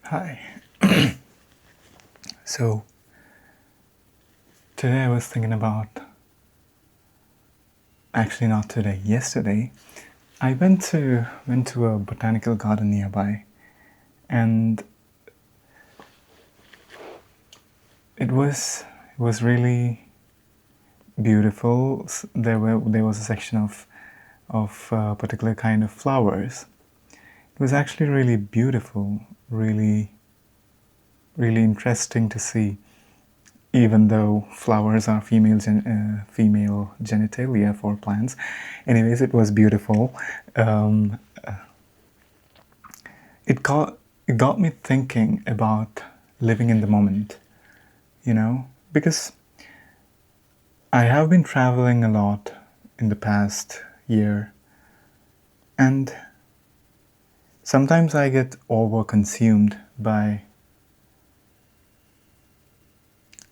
Hi. So today I was thinking about, actually not today, yesterday, I went to a botanical garden nearby, and it was really beautiful. There was a section of a particular kind of flowers. It was actually really beautiful, really interesting to see. Even though flowers are female genitalia for plants. Anyways, it was beautiful. Um, it got me thinking about living in the moment, you know, because I have been traveling a lot in the past year, and sometimes I get overconsumed by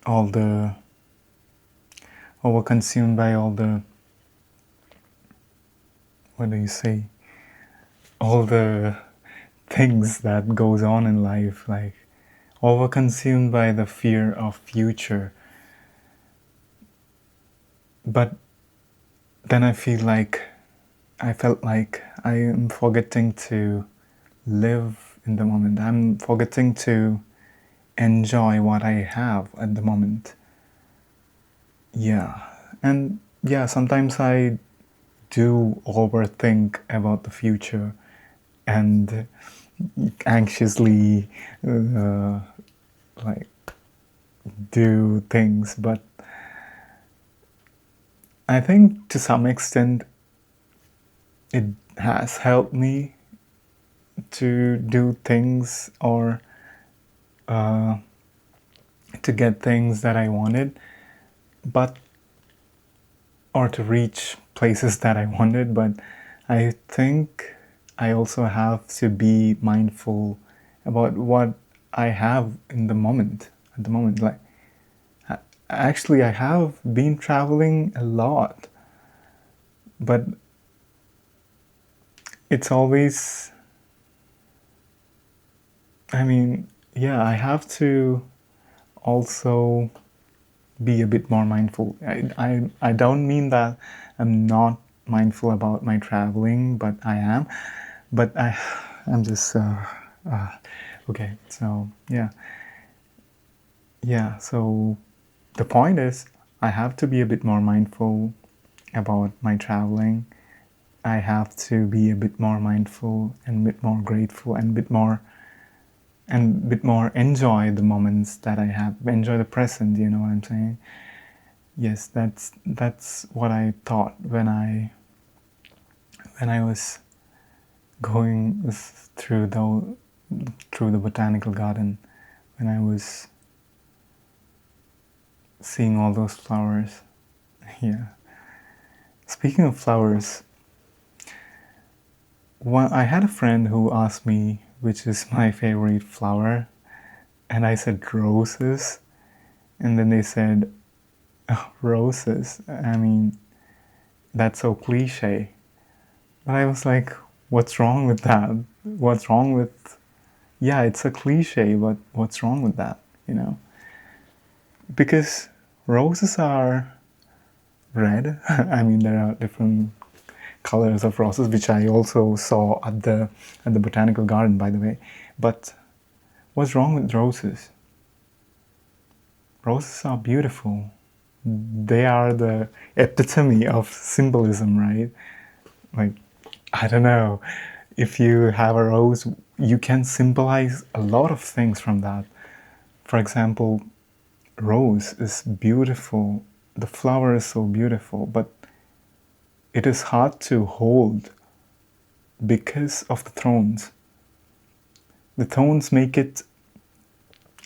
all the overconsumed by all the what do you say all the things that goes on in life, like overconsumed by the fear of future. But then I felt like I am forgetting to live in the moment. I'm forgetting to enjoy what I have at the moment. Yeah. And yeah, sometimes I do overthink about the future and anxiously like do things, but I think to some extent it has helped me to do things or uh, to get things that I wanted, but or to reach places that I wanted. But I think I also have to be mindful about what I have in the moment. At the moment, like actually, I have been traveling a lot, but it's always. I mean, yeah, I have to also be a bit more mindful. I don't mean that I'm not mindful about my traveling, but I am. But I'm just uh, okay. So yeah. So the point is, I have to be a bit more mindful about my traveling. I have to be a bit more mindful and a bit more grateful and a bit more enjoy the moments that I have. Enjoy the present. You know what I'm saying? Yes, that's what I thought when I was going through the botanical garden, when I was seeing all those flowers. Yeah. Speaking of flowers, I had a friend who asked me which is my favorite flower, and I said roses, and then they said, oh, roses. I mean, that's so cliche. But I was like, what's wrong with that? What's wrong with yeah, it's a cliche, but what's wrong with that? You know, because roses are red. I mean, there are different colors of roses, which I also saw at the botanical garden, by the way. But what's wrong with roses? Roses are beautiful. They are the epitome of symbolism, right? Like, I don't know, if you have a rose, you can symbolize a lot of things from that. For example, rose is beautiful. The flower is so beautiful, but it is hard to hold because of the thorns. The thorns make it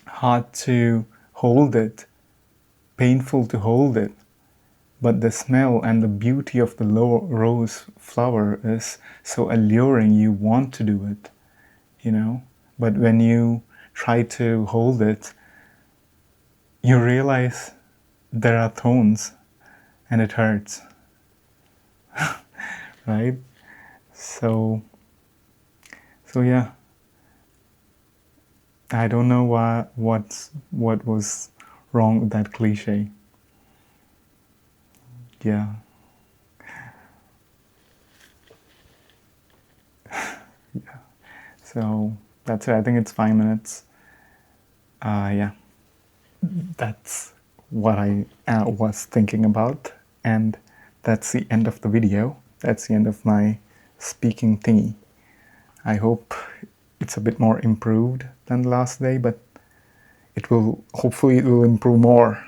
hard to hold it, painful to hold it. But the smell and the beauty of the rose flower is so alluring, you want to do it, you know? But when you try to hold it, you realize there are thorns and it hurts, right? So, so yeah, I don't know what was wrong with that cliche. Yeah. So that's it. I think it's 5 minutes. Yeah. That's what I was thinking about, and that's the end of the video. That's the end of my speaking thingy. I hope it's a bit more improved than the last day, but hopefully it will improve more